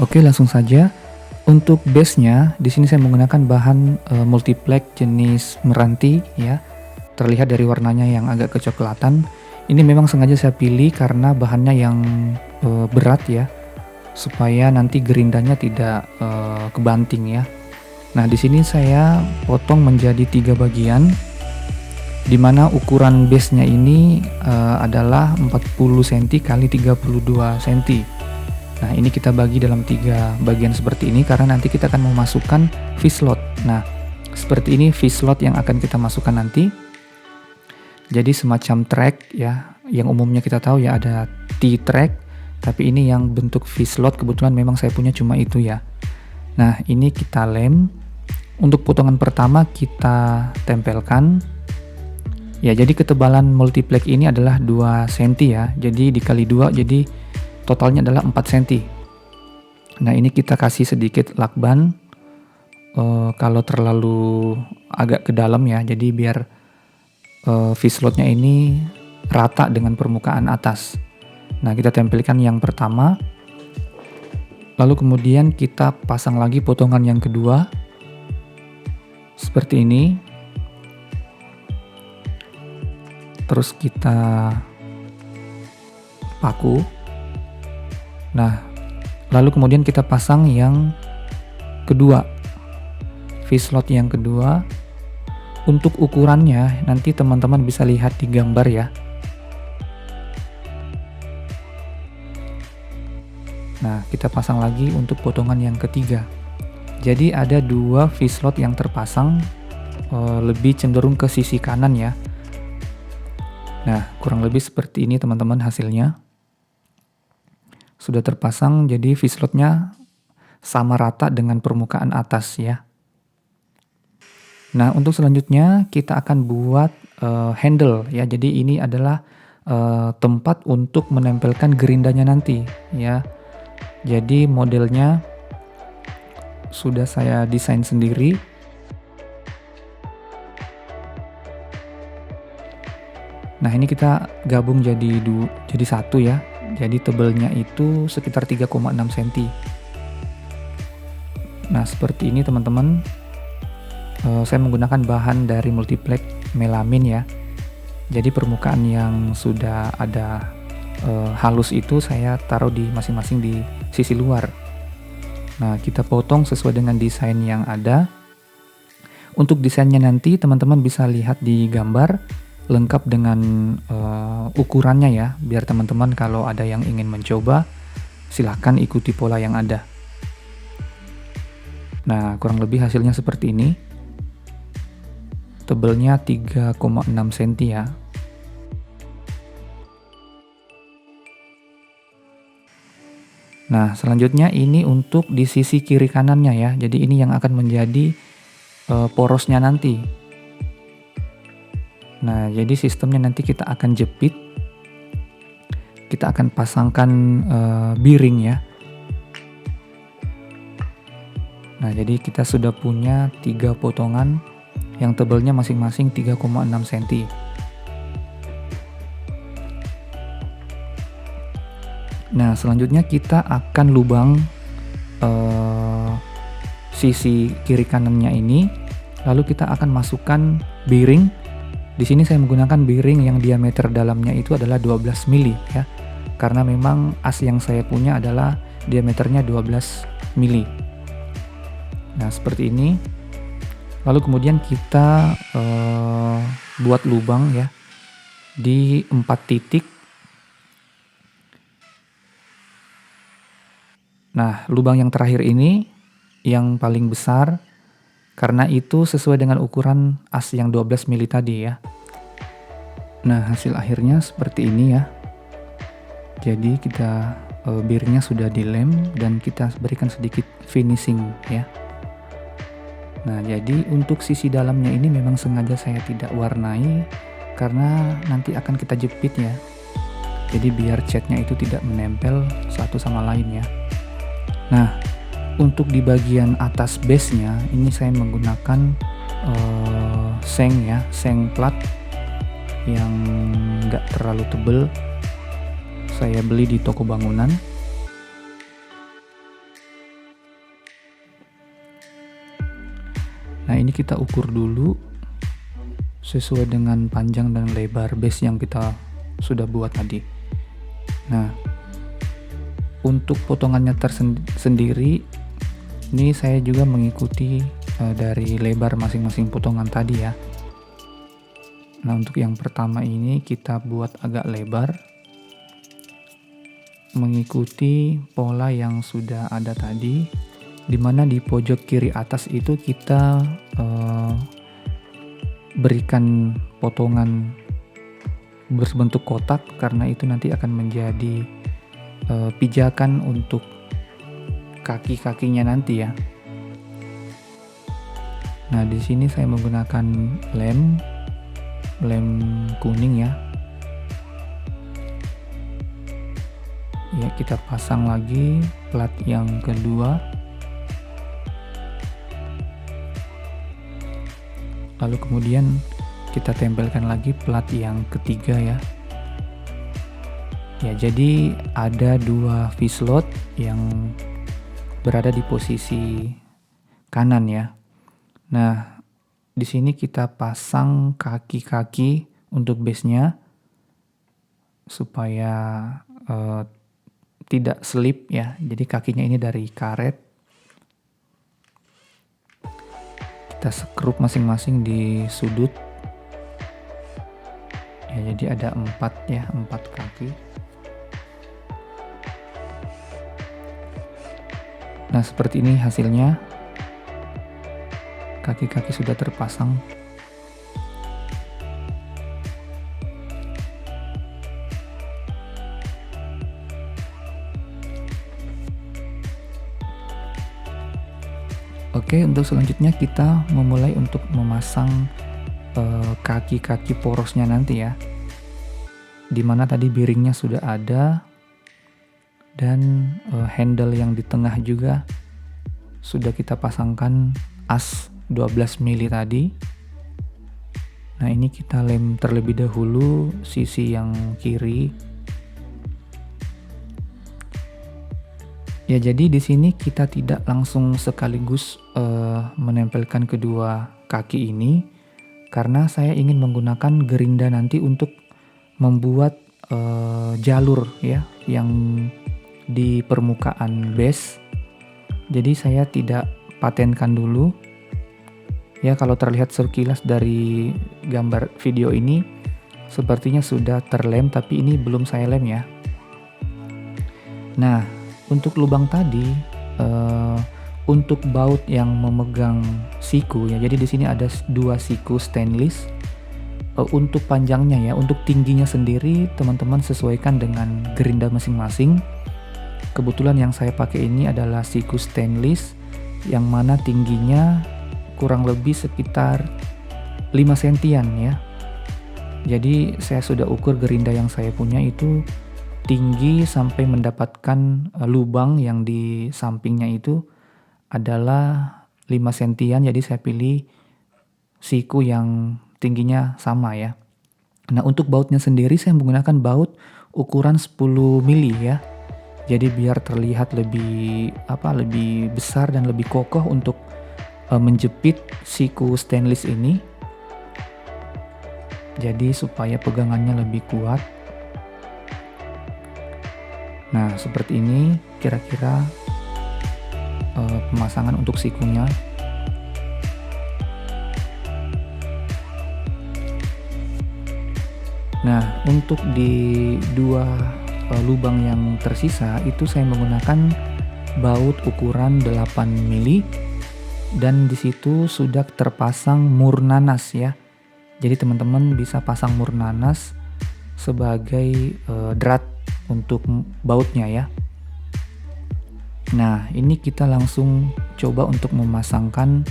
Oke, langsung saja. Untuk base-nya, di sini saya menggunakan bahan multiplex jenis meranti ya. Terlihat dari warnanya yang agak kecoklatan. Ini memang sengaja saya pilih karena bahannya yang berat ya, supaya nanti gerindanya tidak kebanting ya. Nah, di sini saya potong menjadi 3 bagian, di mana ukuran base-nya ini adalah 40 cm kali 32 cm. Nah, ini kita bagi dalam 3 bagian seperti ini karena nanti kita akan memasukkan V-slot. Nah, seperti ini V-slot yang akan kita masukkan nanti. Jadi semacam track ya, yang umumnya kita tahu ya ada T-track, tapi ini yang bentuk V-slot, kebetulan memang saya punya cuma itu ya. Nah, ini kita lem. Untuk potongan pertama kita tempelkan. Ya, jadi ketebalan multiplex ini adalah 2 cm ya. Jadi dikali 2 jadi totalnya adalah 4 cm. Nah, ini kita kasih sedikit lakban kalau terlalu agak ke dalam ya, jadi biar V-slotnya ini rata dengan permukaan atas. Nah, kita tempelkan yang pertama, lalu kemudian kita pasang lagi potongan yang kedua seperti ini. Terus kita paku. Nah, lalu kemudian kita pasang yang kedua, V-slot yang kedua. Untuk ukurannya nanti teman-teman bisa lihat di gambar ya. Nah, kita pasang lagi untuk potongan yang ketiga. Jadi ada 2 V-slot yang terpasang, lebih cenderung ke sisi kanan ya. Nah, kurang lebih seperti ini teman-teman hasilnya. Sudah terpasang, jadi V-slotnya sama rata dengan permukaan atas ya. Nah, untuk selanjutnya kita akan buat handle ya. Jadi ini adalah tempat untuk menempelkan gerindanya nanti ya. Jadi modelnya sudah saya desain sendiri. Nah, ini kita gabung jadi satu ya. Jadi tebelnya itu sekitar 3,6 cm. Nah, seperti ini teman-teman. Saya menggunakan bahan dari multiplex melamin ya. Jadi permukaan yang sudah ada halus itu saya taruh di masing-masing di sisi luar. Nah, kita potong sesuai dengan desain yang ada. Untuk desainnya nanti teman-teman bisa lihat di gambar lengkap dengan ukurannya ya, biar teman-teman kalau ada yang ingin mencoba silahkan ikuti pola yang ada. Nah, kurang lebih hasilnya seperti ini. Tebelnya 3,6 cm ya. Nah, selanjutnya ini untuk di sisi kiri kanannya ya. Jadi ini yang akan menjadi porosnya nanti. Nah, jadi sistemnya nanti kita akan jepit. Kita akan pasangkan biring ya. Nah, jadi kita sudah punya 3 potongan yang tebelnya masing-masing 3,6 cm. Nah, selanjutnya kita akan lubang sisi kiri kanannya ini. Lalu kita akan masukkan biring. Di sini saya menggunakan biring yang diameter dalamnya itu adalah 12 mili ya. Karena memang as yang saya punya adalah diameternya 12 mili. Nah, seperti ini. Lalu kemudian kita buat lubang ya di 4 titik. Nah, lubang yang terakhir ini yang paling besar karena itu sesuai dengan ukuran as yang 12 mili tadi ya. Nah, hasil akhirnya seperti ini ya. Jadi kita biringnya sudah dilem dan kita berikan sedikit finishing ya. Nah, jadi untuk sisi dalamnya ini memang sengaja saya tidak warnai karena nanti akan kita jepit ya. Jadi biar catnya itu tidak menempel satu sama lain ya. Nah, untuk di bagian atas base-nya ini saya menggunakan seng ya, seng plat yang nggak terlalu tebel. Saya beli di toko bangunan. ini kita ukur dulu sesuai dengan panjang dan lebar base yang kita sudah buat tadi. Nah, untuk potongannya tersendiri, ini saya juga mengikuti dari lebar masing-masing potongan tadi ya. Nah, untuk yang pertama ini kita buat agak lebar, mengikuti pola yang sudah ada tadi, dimana di pojok kiri atas itu kita berikan potongan berbentuk kotak, karena itu nanti akan menjadi pijakan untuk kaki-kakinya nanti ya. Nah, di sini saya menggunakan lem kuning ya. Ya, kita pasang lagi plat yang kedua. Lalu kemudian kita tempelkan lagi plat yang ketiga ya. Ya, jadi ada 2 V-slot yang berada di posisi kanan ya. Nah, di sini kita pasang kaki-kaki untuk base-nya supaya tidak slip ya. Jadi kakinya ini dari karet. Kita skrup masing-masing di sudut. Ya, jadi ada 4 kaki. Nah, seperti ini hasilnya. Kaki-kaki sudah terpasang. Oke, untuk selanjutnya kita memulai untuk memasang kaki-kaki porosnya nanti ya. Dimana tadi bearingnya sudah ada, dan handle yang di tengah juga sudah kita pasangkan as 12 mili tadi. Nah, ini kita lem terlebih dahulu sisi yang kiri. Ya, jadi di sini kita tidak langsung sekaligus menempelkan kedua kaki ini, karena saya ingin menggunakan gerinda nanti untuk membuat jalur ya yang di permukaan base. Jadi saya tidak patenkan dulu. Ya, kalau terlihat sekilas dari gambar video ini sepertinya sudah terlem, tapi ini belum saya lem ya. Nah, untuk lubang tadi, untuk baut yang memegang siku ya. Jadi di sini ada 2 siku stainless. Untuk panjangnya ya, untuk tingginya sendiri teman-teman sesuaikan dengan gerinda masing-masing. Kebetulan yang saya pakai ini adalah siku stainless yang mana tingginya kurang lebih sekitar 5 sentian ya. Jadi saya sudah ukur gerinda yang saya punya itu tinggi sampai mendapatkan lubang yang di sampingnya itu adalah 5 sentian. Jadi saya pilih siku yang tingginya sama ya. Nah, untuk bautnya sendiri saya menggunakan baut ukuran 10 mili ya. Jadi biar terlihat lebih besar dan lebih kokoh untuk menjepit siku stainless ini. Jadi supaya pegangannya lebih kuat. Nah, seperti ini kira-kira pemasangan untuk sikunya. Nah, untuk di 2 lubang yang tersisa itu saya menggunakan baut ukuran 8 mili. Dan di situ sudah terpasang mur nanas ya. Jadi teman-teman bisa pasang mur nanas sebagai drat untuk bautnya ya. Nah, ini kita langsung coba untuk memasangkan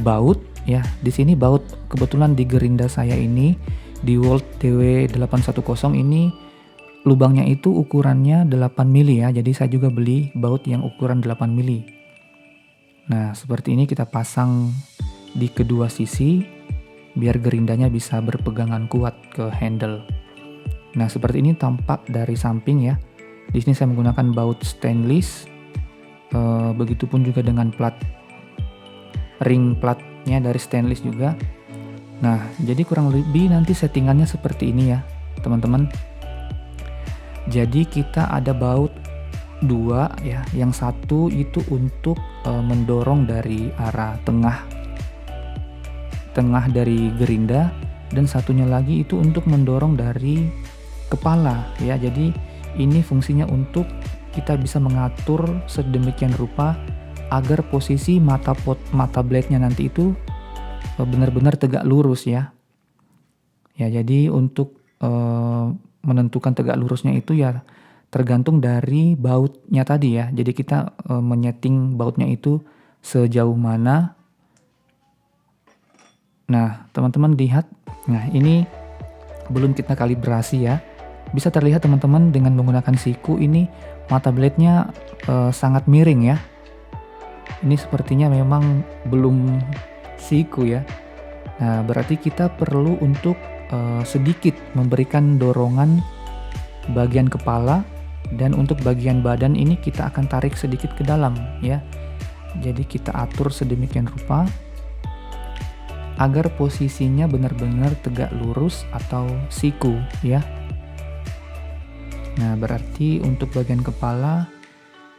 baut ya. Di sini baut kebetulan di gerinda saya ini di Volt DW810 ini lubangnya itu ukurannya 8 mili ya. Jadi saya juga beli baut yang ukuran 8 mili. Nah, seperti ini kita pasang di kedua sisi biar gerindanya bisa berpegangan kuat ke handle. Nah, seperti ini tampak dari samping ya. Di sini saya menggunakan baut stainless. Begitupun juga dengan plat ring platnya dari stainless juga. Nah, jadi kurang lebih nanti settingannya seperti ini ya, teman-teman. Jadi kita ada baut dua ya, yang satu itu untuk mendorong dari arah tengah dari gerinda, dan satunya lagi itu untuk mendorong dari kepala ya. Jadi ini fungsinya untuk kita bisa mengatur sedemikian rupa agar posisi mata blade-nya nanti itu benar-benar tegak lurus ya. Ya, jadi untuk menentukan tegak lurusnya itu ya tergantung dari bautnya tadi ya. Jadi kita menyeting bautnya itu sejauh mana. Nah, teman-teman lihat. Nah, ini belum kita kalibrasi ya. Bisa terlihat teman-teman dengan menggunakan siku ini mata blade-nya sangat miring ya. Ini sepertinya memang belum siku ya. Nah, berarti kita perlu untuk sedikit memberikan dorongan bagian kepala, dan untuk bagian badan ini kita akan tarik sedikit ke dalam ya. Jadi kita atur sedemikian rupa agar posisinya benar-benar tegak lurus atau siku ya. Nah, berarti untuk bagian kepala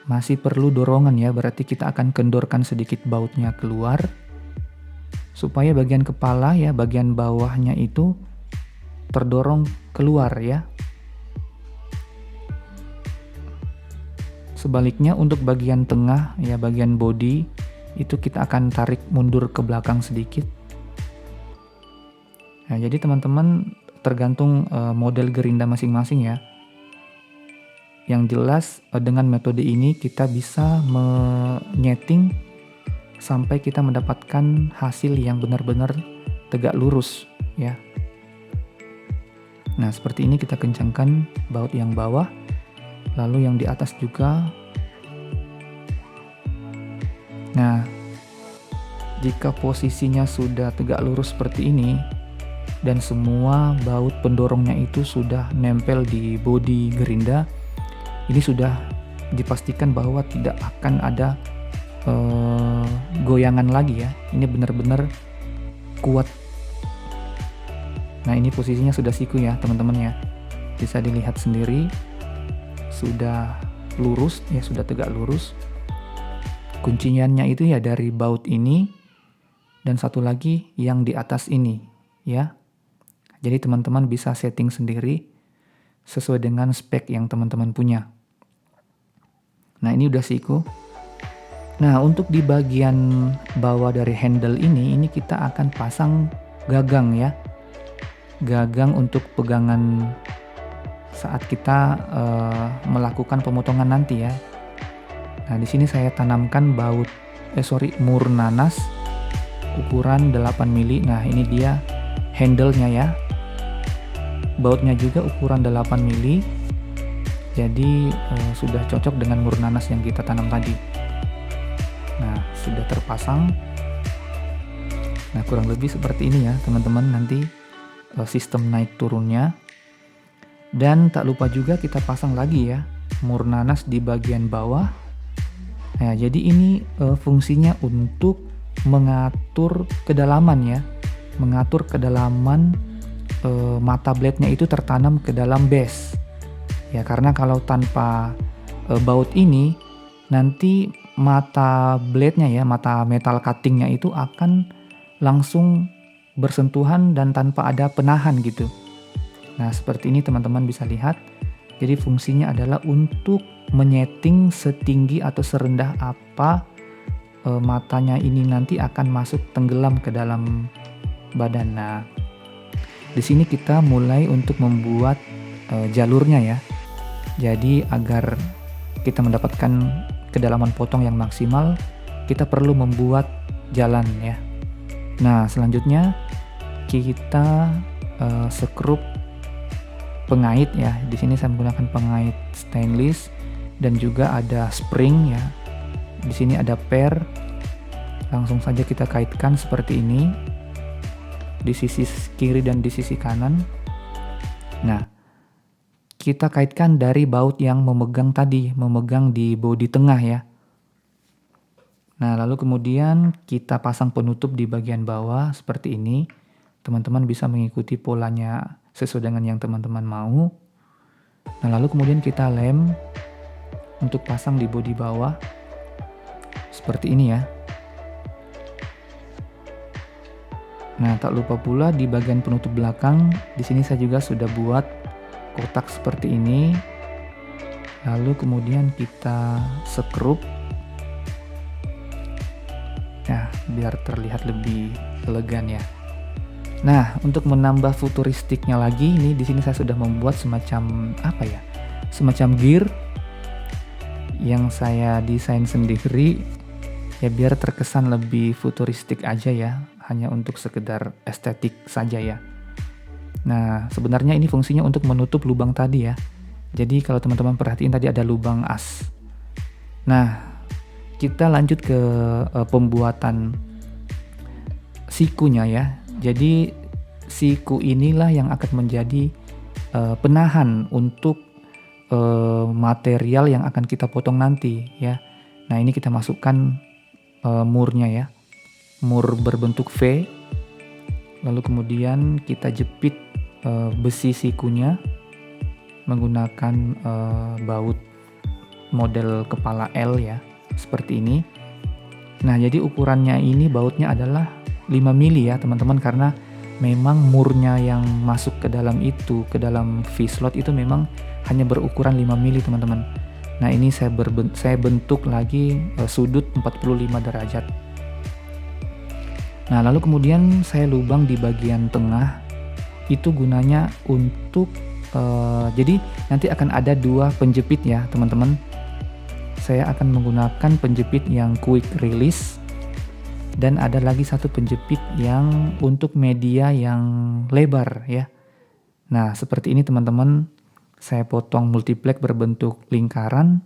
masih perlu dorongan ya. Berarti kita akan kendorkan sedikit bautnya keluar supaya bagian kepala ya, bagian bawahnya itu terdorong keluar ya. Sebaliknya untuk bagian tengah ya, bagian body itu kita akan tarik mundur ke belakang sedikit. Nah, jadi teman-teman tergantung model gerinda masing-masing ya. Yang jelas dengan metode ini kita bisa menyeting sampai kita mendapatkan hasil yang benar-benar tegak lurus ya. Nah, seperti ini kita kencangkan baut yang bawah, lalu yang di atas juga. Nah, jika posisinya sudah tegak lurus seperti ini dan semua baut pendorongnya itu sudah nempel di bodi gerinda, ini sudah dipastikan bahwa tidak akan ada goyangan lagi ya. Ini benar-benar kuat. Nah, ini posisinya sudah siku ya teman-teman ya. Bisa dilihat sendiri sudah lurus ya, sudah tegak lurus. Kunciannya itu ya dari baut ini dan satu lagi yang di atas ini ya. Jadi teman-teman bisa setting sendiri sesuai dengan spek yang teman-teman punya. Nah, ini udah siku. Nah, untuk di bagian bawah dari handle ini kita akan pasang gagang ya. Gagang untuk pegangan saat kita melakukan pemotongan nanti ya. Nah, di sini saya tanamkan mur nanas ukuran 8 mili. Nah, ini dia handle-nya ya. Bautnya juga ukuran 8 mili. Jadi sudah cocok dengan mur nanas yang kita tanam tadi. Nah, sudah terpasang. Nah, kurang lebih seperti ini ya, teman-teman, nanti sistem naik turunnya. Dan tak lupa juga kita pasang lagi ya mur nanas di bagian bawah. Nah, jadi ini fungsinya untuk mengatur kedalaman ya, mengatur kedalaman mata blade-nya itu tertanam ke dalam base ya. Karena kalau tanpa baut ini nanti mata blade-nya ya, mata metal cutting-nya itu akan langsung bersentuhan dan tanpa ada penahan gitu. Nah, seperti ini teman-teman bisa lihat. Jadi fungsinya adalah untuk menyeting setinggi atau serendah apa matanya ini nanti akan masuk tenggelam ke dalam badan. Nah, di sini kita mulai untuk membuat jalurnya ya. Jadi agar kita mendapatkan kedalaman potong yang maksimal, kita perlu membuat jalan ya. Nah, selanjutnya kita sekrup pengait ya. Di sini saya menggunakan pengait stainless dan juga ada spring ya. Di sini ada per. Langsung saja kita kaitkan seperti ini di sisi kiri dan di sisi kanan. Nah, kita kaitkan dari baut yang memegang tadi, memegang di bodi tengah ya. Nah, lalu kemudian kita pasang penutup di bagian bawah seperti ini. Teman-teman bisa mengikuti polanya sesuai dengan yang teman-teman mau. Nah, lalu kemudian kita lem untuk pasang di bodi bawah seperti ini ya. Nah, tak lupa pula di bagian penutup belakang, di sini saya juga sudah buat kotak seperti ini. Lalu kemudian kita sekrup. Nah, biar terlihat lebih elegan ya. Nah, untuk menambah futuristiknya lagi, ini di sini saya sudah membuat semacam apa ya? Semacam gear yang saya desain sendiri ya biar terkesan lebih futuristik aja ya, hanya untuk sekedar estetik saja ya. Nah, sebenarnya ini fungsinya untuk menutup lubang tadi ya. Jadi kalau teman-teman perhatiin tadi ada lubang as. Nah, kita lanjut ke pembuatan sikunya ya. Jadi siku inilah yang akan menjadi penahan untuk material yang akan kita potong nanti ya. Nah, ini kita masukkan murnya ya. Mur berbentuk V. Lalu kemudian kita jepit besi sikunya menggunakan baut model kepala L ya, seperti ini. Nah, jadi ukurannya ini bautnya adalah 5 mili ya teman-teman, karena memang murnya yang masuk ke dalam itu, ke dalam V-slot itu memang hanya berukuran 5 mili teman-teman. Nah, ini saya bentuk lagi sudut 45 derajat. Nah, lalu kemudian saya lubang di bagian tengah. Itu gunanya untuk jadi nanti akan ada 2 penjepit ya teman-teman. Saya akan menggunakan penjepit yang quick release dan ada lagi satu penjepit yang untuk media yang lebar ya. Nah, seperti ini teman-teman. Saya potong multiplex berbentuk lingkaran,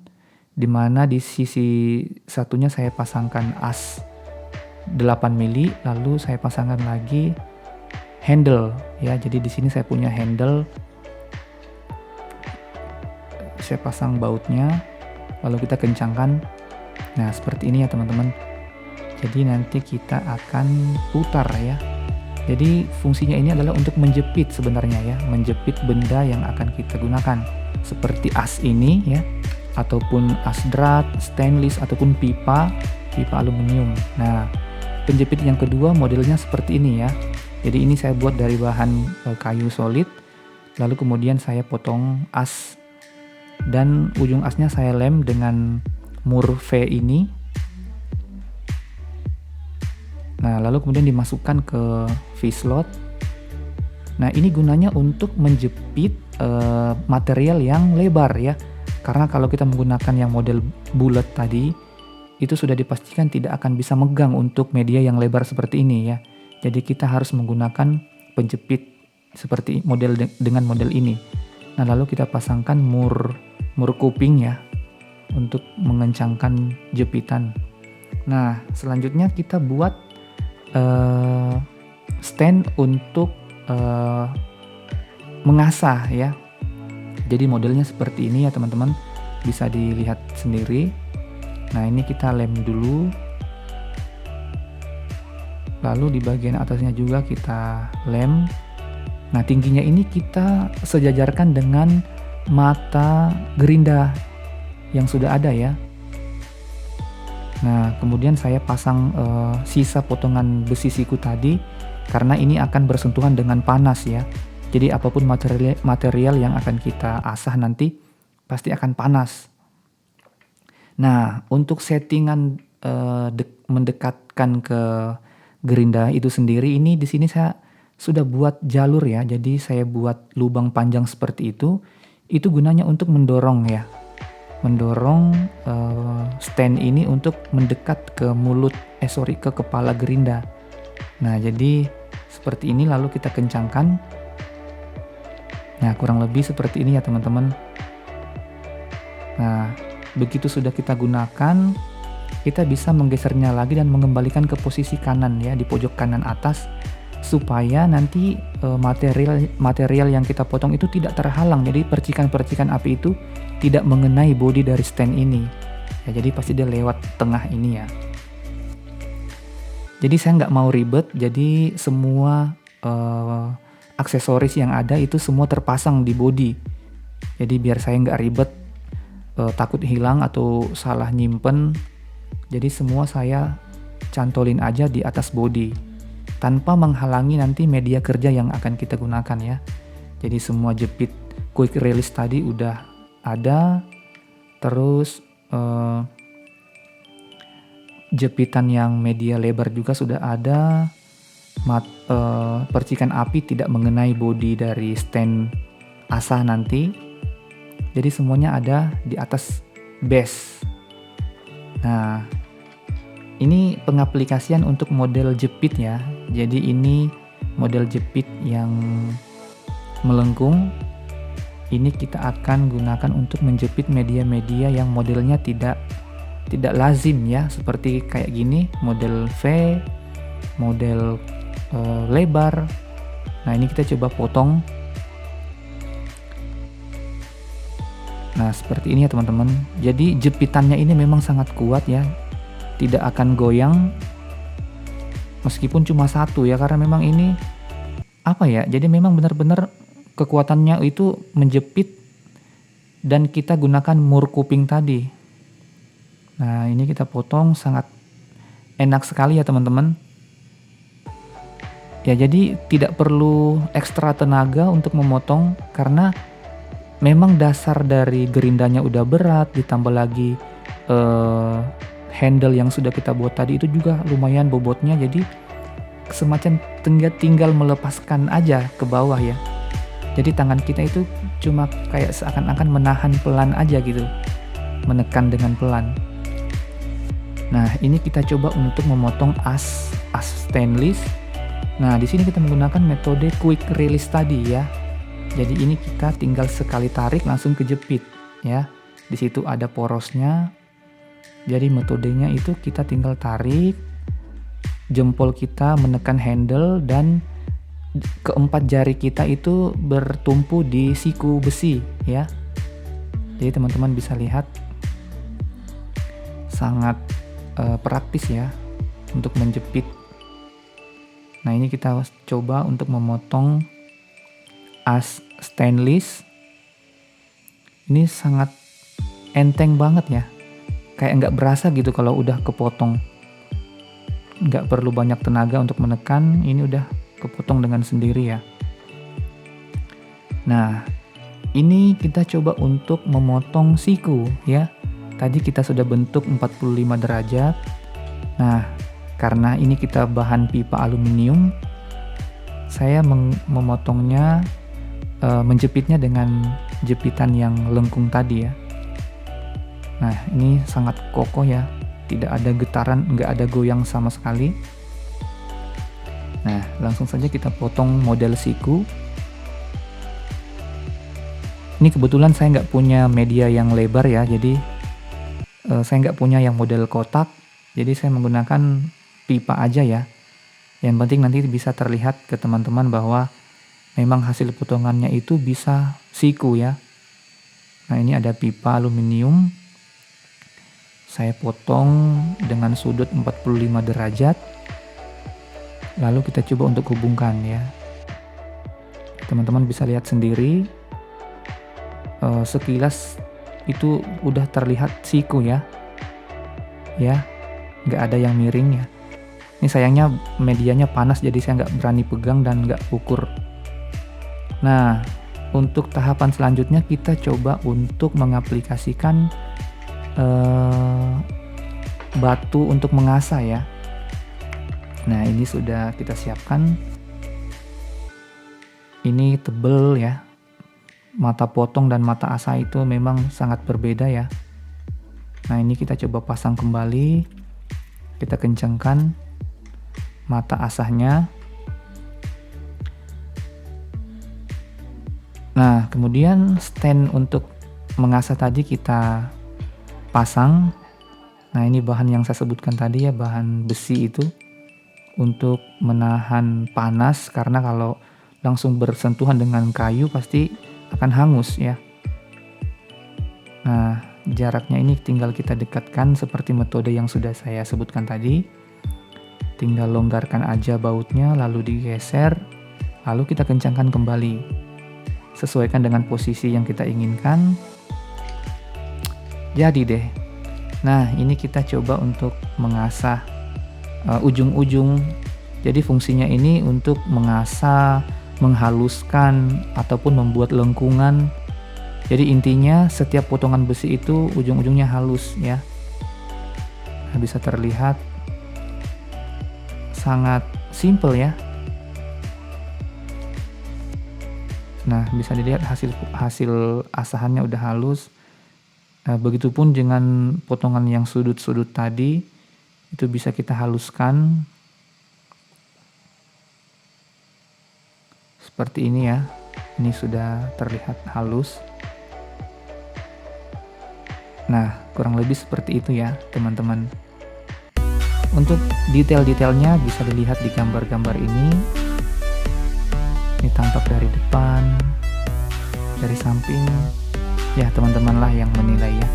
di mana di sisi satunya saya pasangkan as 8 mili, lalu saya pasangkan lagi handle ya. Jadi di sini saya punya handle. Saya pasang bautnya, lalu kita kencangkan. Nah, seperti ini ya teman-teman. Jadi nanti kita akan putar ya. Jadi fungsinya ini adalah untuk menjepit sebenarnya ya, menjepit benda yang akan kita gunakan. Seperti as ini ya, ataupun as drat, stainless, ataupun pipa aluminium. Nah, penjepit yang kedua modelnya seperti ini ya. Jadi ini saya buat dari bahan kayu solid, lalu kemudian saya potong as dan ujung asnya saya lem dengan mur V ini. Nah, lalu kemudian dimasukkan ke V-slot. Nah, ini gunanya untuk menjepit material yang lebar ya. Karena kalau kita menggunakan yang model bulat tadi, itu sudah dipastikan tidak akan bisa megang untuk media yang lebar seperti ini ya. Jadi kita harus menggunakan penjepit seperti dengan model ini. Nah, lalu kita pasangkan mur kuping ya untuk mengencangkan jepitan. Nah, selanjutnya kita buat stand untuk mengasah ya. Jadi modelnya seperti ini ya teman-teman, bisa dilihat sendiri. Nah, ini kita lem dulu, lalu di bagian atasnya juga kita lem. Nah, tingginya ini kita sejajarkan dengan mata gerinda yang sudah ada ya. Nah, kemudian saya pasang sisa potongan besi siku tadi, karena ini akan bersentuhan dengan panas ya. Jadi apapun material yang akan kita asah nanti pasti akan panas. Nah, untuk settingan mendekatkan ke gerinda itu sendiri, ini di sini saya sudah buat jalur ya. Jadi saya buat lubang panjang seperti itu gunanya untuk mendorong ya. Mendorong stand ini untuk mendekat ke ke kepala gerinda. Nah, jadi seperti ini, lalu kita kencangkan. Nah, kurang lebih seperti ini ya teman-teman. Nah, begitu sudah kita gunakan, kita bisa menggesernya lagi dan mengembalikan ke posisi kanan ya, di pojok kanan atas, supaya nanti material yang kita potong itu tidak terhalang. Jadi percikan-percikan api itu tidak mengenai bodi dari stand ini ya, jadi pasti dia lewat tengah ini ya. Jadi saya nggak mau ribet, jadi semua aksesoris yang ada itu semua terpasang di body. Jadi biar saya nggak ribet, takut hilang atau salah nyimpen, jadi semua saya cantolin aja di atas body tanpa menghalangi nanti media kerja yang akan kita gunakan ya. Jadi semua jepit quick release tadi udah ada, terus jepitan yang media lebar juga sudah ada, percikan api tidak mengenai bodi dari stand asah nanti. Jadi semuanya ada di atas base. Nah, ini pengaplikasian untuk model jepit ya. Jadi ini model jepit yang melengkung. Ini kita akan gunakan untuk menjepit media-media yang modelnya tidak lazim ya, seperti kayak gini, model V, model lebar. Nah, ini kita coba potong. Nah, seperti ini ya teman-teman. Jadi jepitannya ini memang sangat kuat ya, tidak akan goyang meskipun cuma satu ya, karena memang ini apa ya, jadi memang benar-benar kekuatannya itu menjepit dan kita gunakan mur kuping tadi. Nah, ini kita potong sangat enak sekali ya teman-teman. Ya, jadi tidak perlu ekstra tenaga untuk memotong karena memang dasar dari gerindanya udah berat, ditambah lagi handle yang sudah kita buat tadi itu juga lumayan bobotnya, jadi semacam tinggal melepaskan aja ke bawah ya. Jadi tangan kita itu cuma kayak seakan-akan menahan pelan aja gitu, menekan dengan pelan. Nah, ini kita coba untuk memotong as stainless. Nah, di sini kita menggunakan metode quick release tadi ya. Jadi ini kita tinggal sekali tarik langsung kejepit ya. Di situ ada porosnya. Jadi metodenya itu kita tinggal tarik, jempol kita menekan handle dan keempat jari kita itu bertumpu di siku besi ya. Jadi teman-teman bisa lihat sangat praktis ya untuk menjepit. Nah, ini kita coba untuk memotong as stainless. Ini sangat enteng banget ya, kayak nggak berasa gitu kalau udah kepotong. Nggak perlu banyak tenaga untuk menekan, ini udah kepotong dengan sendiri ya. Nah, ini kita coba untuk memotong siku ya. Tadi kita sudah bentuk 45 derajat. Nah, karena ini kita bahan pipa aluminium, saya memotongnya, menjepitnya dengan jepitan yang lengkung tadi ya. Nah, ini sangat kokoh ya, tidak ada getaran, nggak ada goyang sama sekali. Nah, langsung saja kita potong model siku. Ini kebetulan saya nggak punya media yang lebar ya, jadi saya nggak punya yang model kotak, jadi saya menggunakan pipa aja ya. Yang penting nanti bisa terlihat ke teman-teman bahwa memang hasil potongannya itu bisa siku ya. Nah, ini ada pipa aluminium. Saya potong dengan sudut 45 derajat. Lalu kita coba untuk hubungkan ya. Teman-teman bisa lihat sendiri. Sekilas itu udah terlihat siku ya. Ya, nggak ada yang miring ya. Ini sayangnya medianya panas jadi saya nggak berani pegang dan nggak ukur. Nah, untuk tahapan selanjutnya kita coba untuk mengaplikasikan batu untuk mengasah ya. Nah, ini sudah kita siapkan. Ini tebel ya. Mata potong dan mata asah itu memang sangat berbeda ya. Nah, ini kita coba pasang kembali. Kita kencangkan mata asahnya. Nah, kemudian stand untuk mengasah tadi kita pasang. Nah, ini bahan yang saya sebutkan tadi ya, bahan besi itu untuk menahan panas, karena kalau langsung bersentuhan dengan kayu pasti akan hangus ya. Nah, jaraknya ini tinggal kita dekatkan seperti metode yang sudah saya sebutkan tadi. Tinggal longgarkan aja bautnya, lalu digeser, lalu kita kencangkan kembali. Sesuaikan dengan posisi yang kita inginkan. Jadi deh. Nah, ini kita coba untuk mengasah ujung-ujung. Jadi fungsinya ini untuk mengasah, menghaluskan, ataupun membuat lengkungan. Jadi intinya setiap potongan besi itu ujung-ujungnya halus ya. Nah, bisa terlihat sangat simple ya. Nah, bisa dilihat hasil asahannya udah halus. Nah, begitupun dengan potongan yang sudut-sudut tadi, itu bisa kita haluskan. Seperti ini ya. Ini sudah terlihat halus. Nah, kurang lebih seperti itu ya, teman-teman. Untuk detail-detailnya bisa dilihat di gambar-gambar ini. Ini tampak dari depan, dari samping. Ya, teman-teman lah yang menilai ya.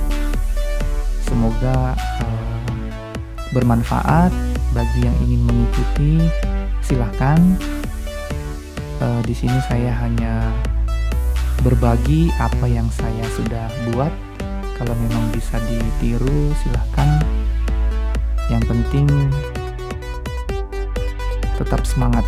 Semoga bermanfaat bagi yang ingin mengikuti. Silahkan. Di sini saya hanya berbagi apa yang saya sudah buat. Kalau memang bisa ditiru, silahkan. Yang penting tetap semangat.